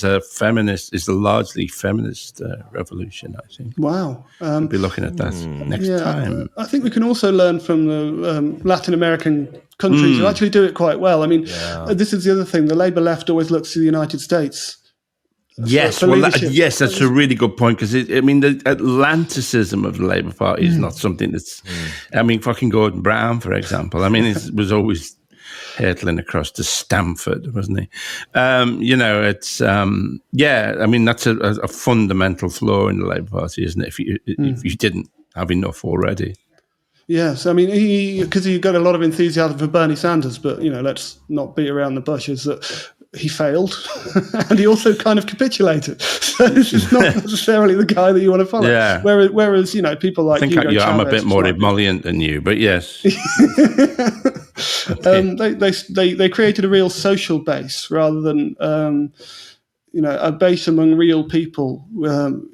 a feminist, is a largely feminist revolution, I think. Wow, we'll be looking at that next time. I think we can also learn from the Latin American countries who actually do it quite well. I mean, this is the other thing. The Labour left always looks to the United States. Yes, that's a really good point, because the Atlanticism of the Labour Party is not something that's... I mean, fucking Gordon Brown, for example. I mean, it was always hurtling across to Stamford, wasn't he? I mean, that's a fundamental flaw in the Labour Party, isn't it? If you didn't have enough already. Yes, I mean, because he got a lot of enthusiasm for Bernie Sanders, but, let's not beat around the bushes that he failed and he also kind of capitulated. So this is not necessarily the guy that you want to follow. Yeah. Whereas people like Hugo Chavez, I'm a bit more emollient than you, but yes. They created a real social base rather than... a base among real people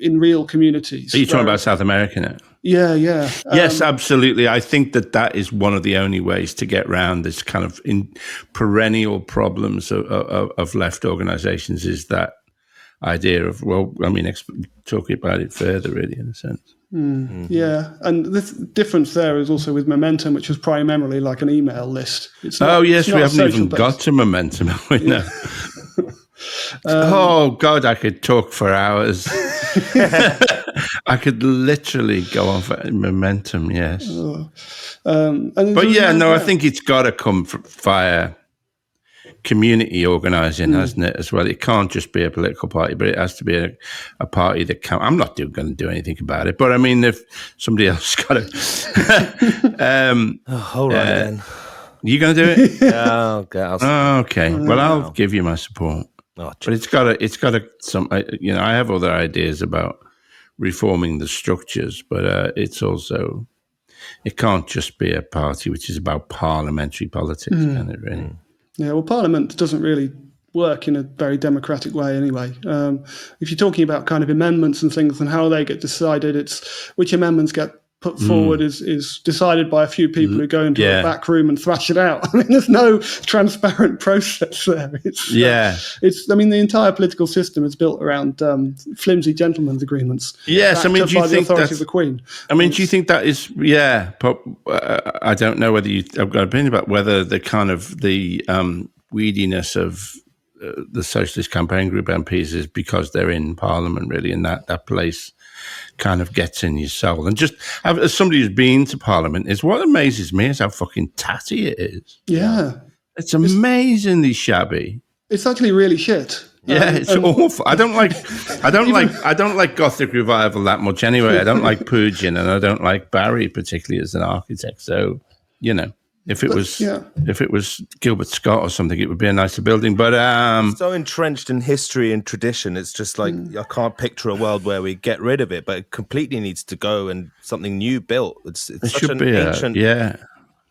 in real communities. Are you talking about South America now? Yeah. Yes, absolutely. I think that is one of the only ways to get around this kind of perennial problems of left organizations, is that idea of, talking about it further, really, in a sense. Yeah, and the difference there is also with Momentum, which was primarily like an email list. We haven't even got to Momentum. Oh God, I could talk for hours. I could literally go on for momentum. Yes, but yeah, no, I think it's got to come via community organising, hasn't it, as well? It can't just be a political party, but it has to be a party that can. I'm not going to do anything about it, but I mean, if somebody else got it, all right then. You going to do it? Yeah, okay. Well, I'll give you my support. But it's got to. I have other ideas about reforming the structures, but it's also, it can't just be a party which is about parliamentary politics, can it? Really? Yeah, well, Parliament doesn't really work in a very democratic way anyway. If you're talking about kind of amendments and things and how they get decided, it's which amendments get put forward is decided by a few people who go into a back room and thrash it out. I mean, there's no transparent process there. I mean, the entire political system is built around flimsy gentlemen's agreements. Yes, I mean, do you think that's the Queen? I mean, do you think that is? Yeah, but I don't know whether I've got an opinion about whether the kind of the weediness of the Socialist Campaign Group MPs is because they're in Parliament, really, and that place kind of gets in your soul. And just as somebody who's been to Parliament, is what amazes me is how fucking tatty it is. Yeah, it's amazingly shabby. It's actually really shit. Yeah, it's awful. I don't like Gothic revival that much anyway. I don't like Pugin, and I don't like Barry particularly as an architect. So, if it was Gilbert Scott or something, it would be a nicer building. But so entrenched in history and tradition, it's just like I can't picture a world where we get rid of it, but it completely needs to go and something new built. It's such an ancient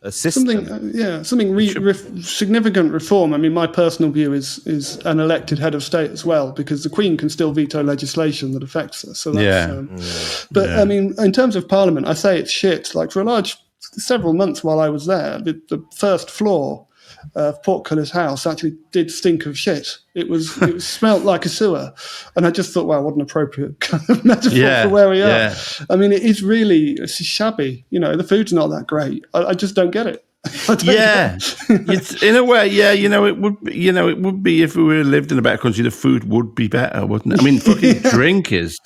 a system. Something significant reform. I mean, my personal view is an elected head of state as well, because the Queen can still veto legislation that affects her. So that's, I mean, in terms of Parliament, I say it's shit. Like for several months while I was there, the first floor of Portcullis House actually did stink of shit. It smelt like a sewer, and I just thought, wow, what an appropriate kind of metaphor for where we are. Yeah. I mean, it's shabby. The food's not that great. I just don't get it. It's in a way, it would be if we lived in a better country, the food would be better, wouldn't it? I mean, fucking drink is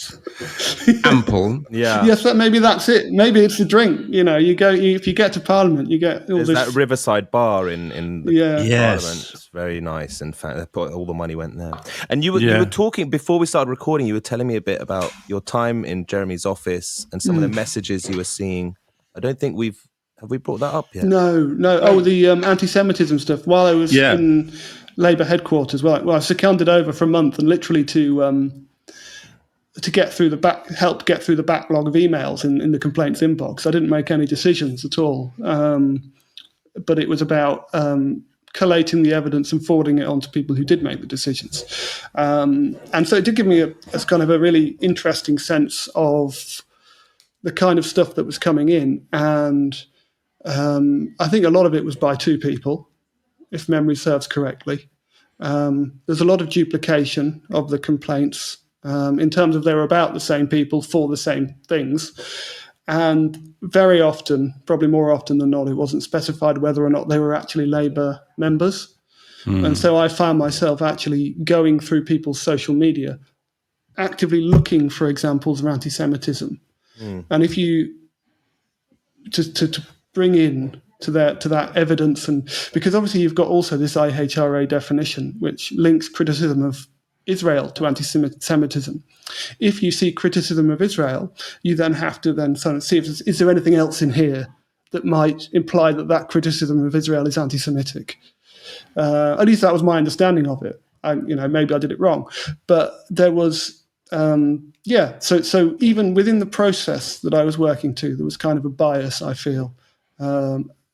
ample. Yeah. Yes, maybe that's it. Maybe it's the drink. You go if you get to Parliament, you get all There's this. that Riverside bar in Parliament. It's very nice. In fact, all the money went there. And you were talking before we started recording. You were telling me a bit about your time in Jeremy's office and some of the messages you were seeing. I don't think Have we brought that up yet? No. Oh, the anti-Semitism stuff. While I was in Labour headquarters, I seconded over for a month and literally to get through help get through the backlog of emails in the complaints inbox. I didn't make any decisions at all, but it was about collating the evidence and forwarding it on to people who did make the decisions. And so it did give me a kind of a really interesting sense of the kind of stuff that was coming in. And I think a lot of it was by two people, if memory serves correctly. There's a lot of duplication of the complaints in terms of they were about the same people for the same things. And very often, probably more often than not, it wasn't specified whether or not they were actually Labour members. And so I found myself actually going through people's social media, actively looking for examples of anti-Semitism. And if you to bring in to that evidence, and because obviously you've got also this IHRA definition which links criticism of Israel to anti-Semitism. If you see criticism of Israel, you then have to then sort of see is there anything else in here that might imply that criticism of Israel is anti-Semitic. At least that was my understanding of it. Maybe I did it wrong, but there was. So even within the process that I was working to, there was kind of a bias, I feel.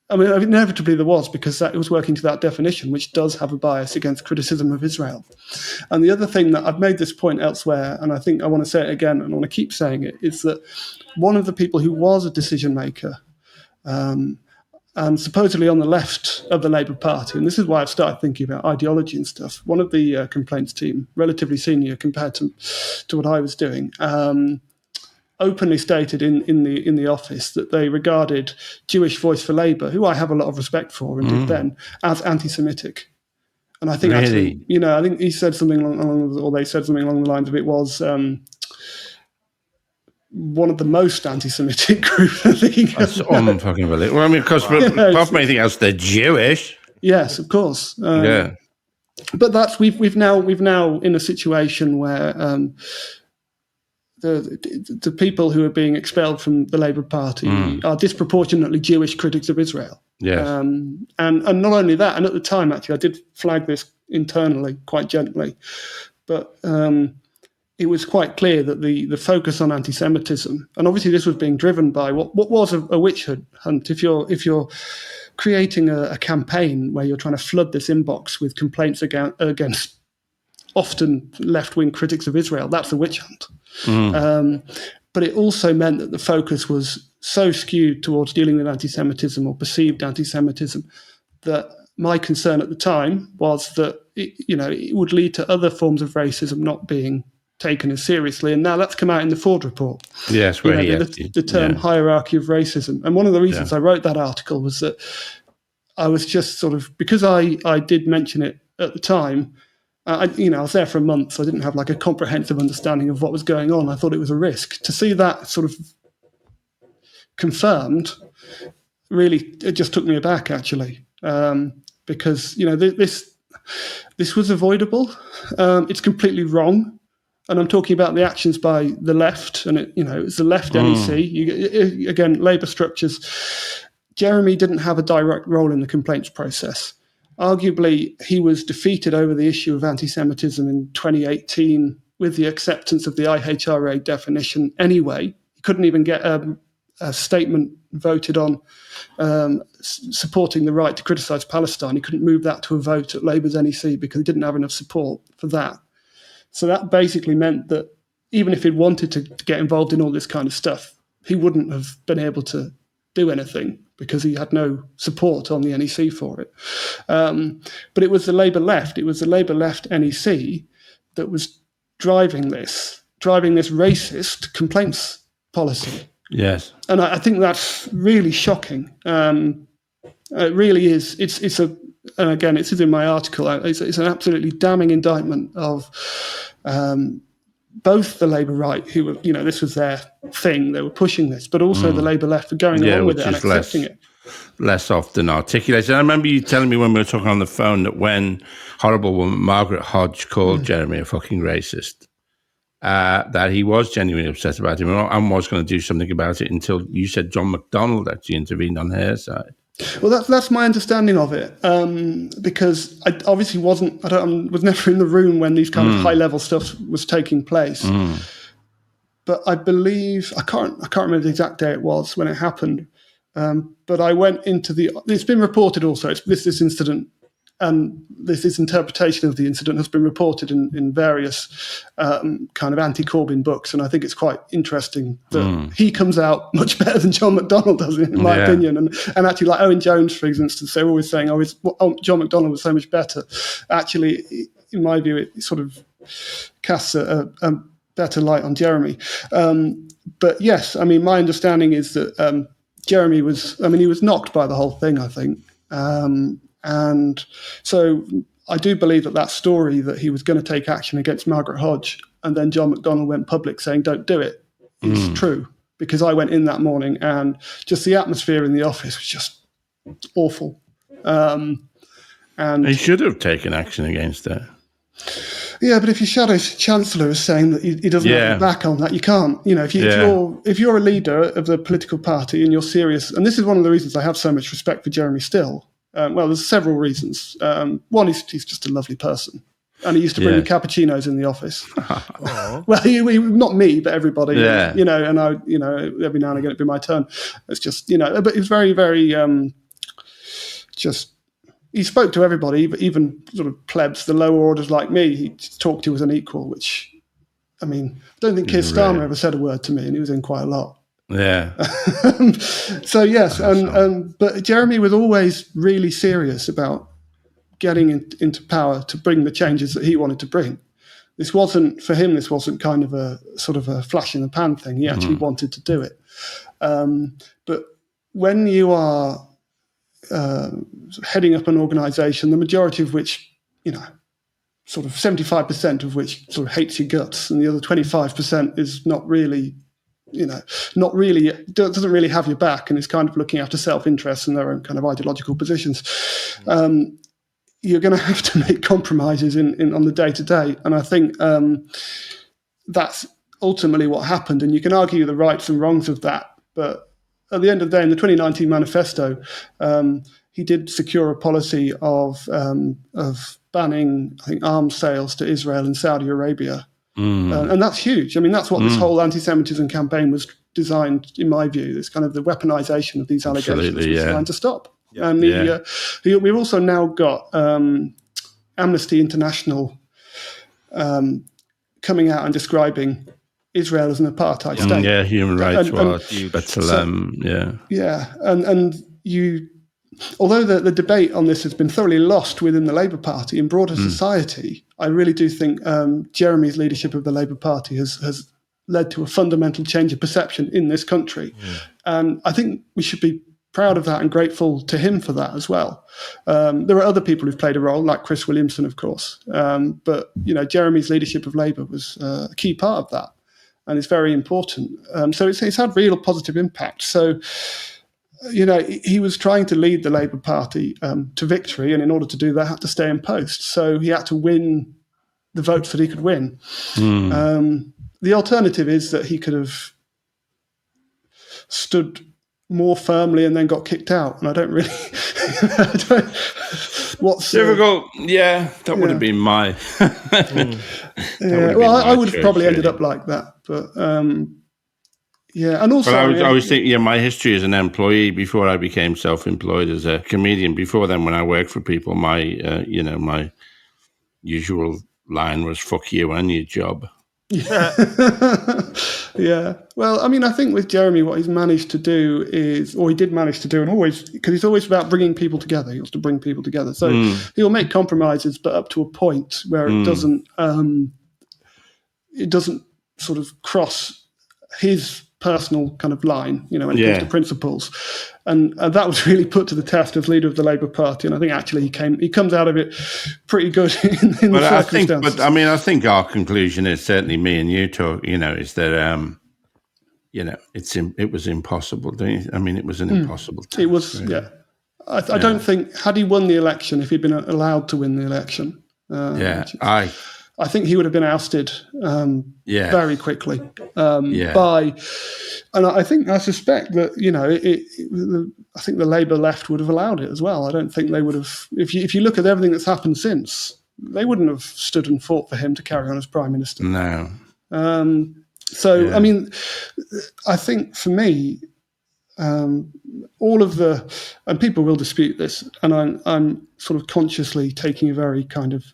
Inevitably there was, because it was working to that definition, which does have a bias against criticism of Israel. And the other thing that I've made this point elsewhere, and I think I want to say it again, and I want to keep saying it, is that one of the people who was a decision maker, and supposedly on the left of the Labour Party, and this is why I've started thinking about ideology and stuff. One of the complaints team, relatively senior compared to what I was doing, openly stated in the office that they regarded Jewish Voice for Labour, who I have a lot of respect for and did then, as anti-Semitic. And I think Really? actually, you know, I think he said something or they said something along the lines of it was one of the most anti-Semitic groups. I think. That's unfucking believable. Well, I mean, because apart from anything else, they're Jewish. Yes, of course. Yeah. But that's we've now in a situation where the people who are being expelled from the Labour Party are disproportionately Jewish critics of Israel. Yes. And not only that, and at the time, actually, I did flag this internally quite gently, but it was quite clear that the focus on anti-Semitism, and obviously this was being driven by what was a witch hunt. If you're creating a campaign where you're trying to flood this inbox with complaints against often left-wing critics of Israel, that's a witch hunt. But it also meant that the focus was so skewed towards dealing with anti-Semitism or perceived anti-Semitism that my concern at the time was that it would lead to other forms of racism not being taken as seriously. And now that's come out in the Forde Report. Yes, where the term hierarchy of racism. And one of the reasons I wrote that article was that I was just sort of, because I did mention it at the time, I was there for a month, so I didn't have like a comprehensive understanding of what was going on. I thought it was a risk. To see that sort of confirmed, really, it just took me aback, actually, because this was avoidable. It's completely wrong, and I'm talking about the actions by the left, and it's the left NEC. Again, Labour structures. Jeremy didn't have a direct role in the complaints process. Arguably, he was defeated over the issue of anti-Semitism in 2018 with the acceptance of the IHRA definition anyway. He couldn't even get a statement voted on supporting the right to criticise Palestine. He couldn't move that to a vote at Labour's NEC because he didn't have enough support for that. So that basically meant that even if he'd wanted to get involved in all this kind of stuff, he wouldn't have been able to do anything because he had no support on the NEC for it. But it was the Labour left. It was the Labour left NEC that was driving this racist complaints policy. Yes. And I think that's really shocking. It really is. And again, it's in my article. It's an absolutely damning indictment of both the Labour right, who were, this was their thing, they were pushing this, but also the Labour left for going along with it and accepting it. Less often articulated. I remember you telling me when we were talking on the phone that when horrible woman Margaret Hodge called Jeremy a fucking racist, that he was genuinely upset about him and was going to do something about it until you said John McDonnell actually intervened on her side. Well, that's my understanding of it, because I obviously was never in the room when these kind of high-level stuff was taking place. But I believe I can't remember the exact day it was when it happened. But I went into it's been reported also. This incident and this interpretation of the incident has been reported in various kind of anti-Corbyn books, and I think it's quite interesting that he comes out much better than John McDonnell does, in my opinion. And actually, like Owen Jones, for instance, they're always saying, John McDonnell was so much better. Actually, in my view, it sort of casts a better light on Jeremy. But yes, I mean, my understanding is that Jeremy was knocked by the whole thing, I think. And so I do believe that story that he was going to take action against Margaret Hodge and then John McDonnell went public saying, don't do it, is true. Because I went in that morning and just the atmosphere in the office was just awful. And he should have taken action against her. Yeah, but if your shadow chancellor is saying that he doesn't have your back on that, you can't. If you're a leader of the political party and you're serious, and this is one of the reasons I have so much respect for Jeremy still. Well, there's several reasons. One is he's just a lovely person, and he used to bring me cappuccinos in the office. Well, he, not me, but everybody. And I, every now and again it'd be my turn. It's just, but he was very, very just. He spoke to everybody, but even sort of plebs, the lower orders like me, he talked to as an equal, which, I mean, I don't think Keir Starmer ever said a word to me, and he was in quite a lot. Yeah. So, yes, but Jeremy was always really serious about getting into power to bring the changes that he wanted to bring. This wasn't kind of a sort of a flash in the pan thing. He actually wanted to do it. But when you are heading up an organisation, the majority of which sort of 75% of which sort of hates your guts, and the other 25% is not really, doesn't really have your back and is kind of looking after self-interest and their own kind of ideological positions. You're going to have to make compromises on the day-to-day. And I think that's ultimately what happened. And you can argue the rights and wrongs of that. But at the end of the day, in the 2019 manifesto, he did secure a policy of banning, I think, arms sales to Israel and Saudi Arabia. And that's huge. I mean, that's what this whole anti-Semitism campaign was designed, in my view. This kind of the weaponization of these allegations was designed to stop. Yeah. And we've also now got Amnesty International coming out and describing Israel as an apartheid state. Yeah, Human Rights Watch, although the debate on this has been thoroughly lost within the Labour Party and broader society, I really do think Jeremy's leadership of the Labour Party has led to a fundamental change of perception in this country. And I think we should be proud of that and grateful to him for that as well. There are other people who've played a role, like Chris Williamson, of course. But, Jeremy's leadership of Labour was a key part of that. And it's very important. So it's had real positive impact. So, he was trying to lead the Labour Party to victory, and in order to do that, had to stay in post. So he had to win the votes that he could win. The alternative is that he could have stood more firmly and then got kicked out. And I don't really... What's difficult? That would have been my... I would have probably ended up like that. But... and also, but I was thinking, my history as an employee before I became self-employed as a comedian. Before then, when I worked for people, my my usual line was "fuck you and your job." Well, I mean, I think with Jeremy, what he's managed to do he did manage to do, and always, because he's always about bringing people together. He wants to bring people together, so he'll make compromises, but up to a point where it doesn't sort of cross his personal kind of line, when it comes to principles, and that was really put to the test as leader of the Labour Party. And I think actually he comes out of it pretty good in the circumstances. I think our conclusion is, certainly me and you talk, is that it was impossible. It was an impossible task. It was, I don't think, had he won the election, if he'd been allowed to win the election, I think he would have been ousted very quickly and I suspect that I think the Labour left would have allowed it as well. I don't think they would have. If you look at everything that's happened since, they wouldn't have stood and fought for him to carry on as Prime Minister. No. I mean, I think for me, all of and people will dispute this, and I'm sort of consciously taking a very kind of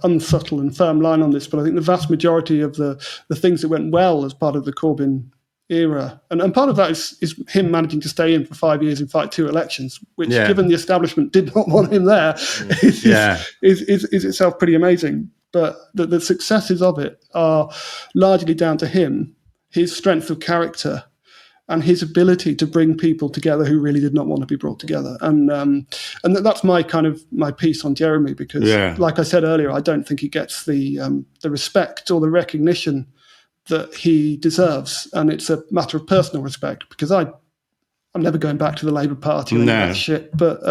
unsubtle and firm line on this, but I think the vast majority of the things that went well as part of the Corbyn era, and part of that is him managing to stay in for 5 years and fight 2 elections, which, given the establishment did not want him there, is itself pretty amazing. But the successes of it are largely down to him, his strength of character, and his ability to bring people together who really did not want to be brought together. And that's my piece on Jeremy, because, like I said earlier, I don't think he gets the respect or the recognition that he deserves. And it's a matter of personal respect, because I'm never going back to the Labour Party or any of that shit. But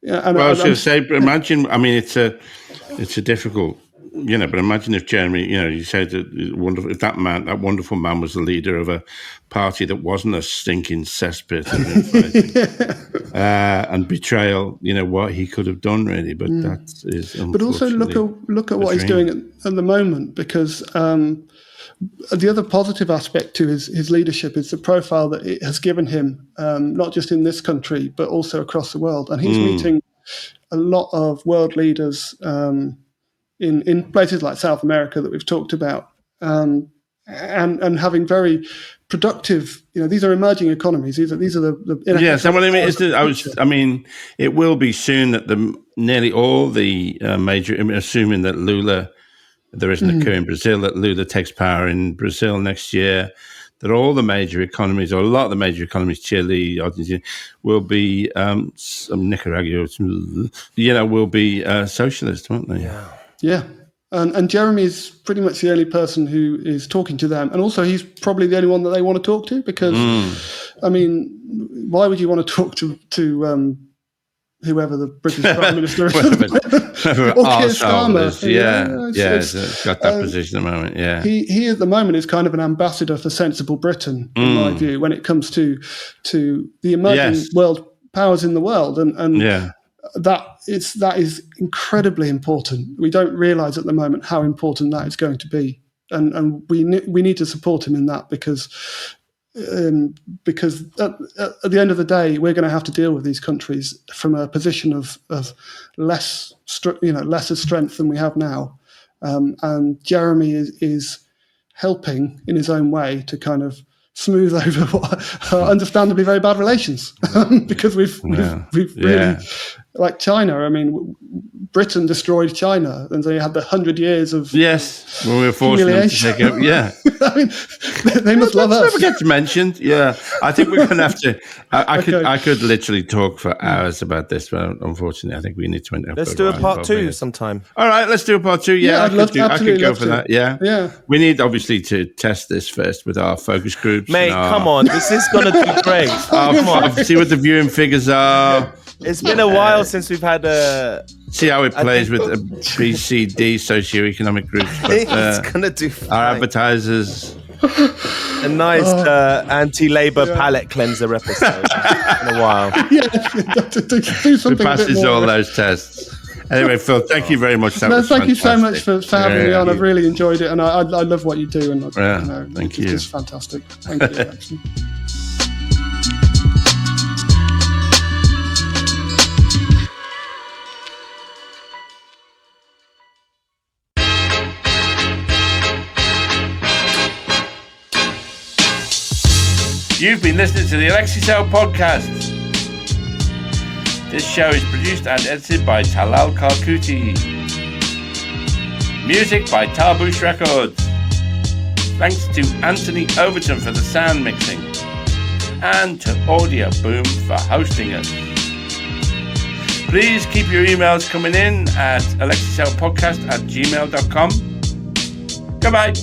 imagine, it's a difficult, but imagine if Jeremy, you said that wonderful, if that wonderful man was the leader of a party that wasn't a stinking cesspit of infighting and betrayal, what he could have done, really. But that is, but also look at what he's doing at the moment, because the other positive aspect to his leadership is the profile that it has given him, not just in this country, but also across the world. And he's meeting a lot of world leaders in places like South America that we've talked about, and having very productive. These are emerging economies. These are the it will be soon that nearly all the major, assuming that Lula, there isn't a coup in Brazil, that Lula takes power in Brazil next year, that all the major economies, or a lot of the major economies, Chile, Argentina, will be Nicaragua, will be socialist, won't they? Yeah. And Jeremy is pretty much the only person who is talking to them. And also he's probably the only one that they want to talk to because, I mean, why would you want to talk to whoever the British Prime Minister is? Or Keir Starmer. It's got that position at the moment, yeah. He at the moment is kind of an ambassador for sensible Britain, in my view, when it comes to the emerging world powers in the world. And that is incredibly important. We don't realise at the moment how important that is going to be, and we need to support him in that because at the end of the day, we're going to have to deal with these countries from a position of lesser strength than we have now, and Jeremy is helping in his own way to kind of smooth over what are understandably very bad relations because we've really, like China. I mean, Britain destroyed China, and they had the 100 years of when we were forcing them to take over. Yeah, I mean, they must love us. Never gets mentioned. Yeah, I think we're going to have to. I could literally talk for hours about this, but unfortunately, I think we need to. Let's do a part 2 sometime. All right, let's do a part 2. Yeah, I could go for that. Yeah. We need obviously to test this first with our focus groups. Mate, come on, this is going to be great. Come on, see what the viewing figures are. It's been a while since we've had see how it plays with B, C, D socioeconomic groups. But, it's gonna do fine. Our advertisers. A nice anti-Labour palate cleanser episode in a while. Do something. It passes all those tests. Anyway, Phil, thank you very much. Thank you so much for having me on. I've really enjoyed it, and I love what you do. And thank you. It's just fantastic. Thank you, Alexei. You've been listening to the Alexei Sayle Podcast. This show is produced and edited by Talal Karkouti. Music by Tarbush Records. Thanks to Anthony Overton for the sound mixing. And to Audio Boom for hosting us. Please keep your emails coming in at alexeisaylepodcast@gmail.com. Goodbye.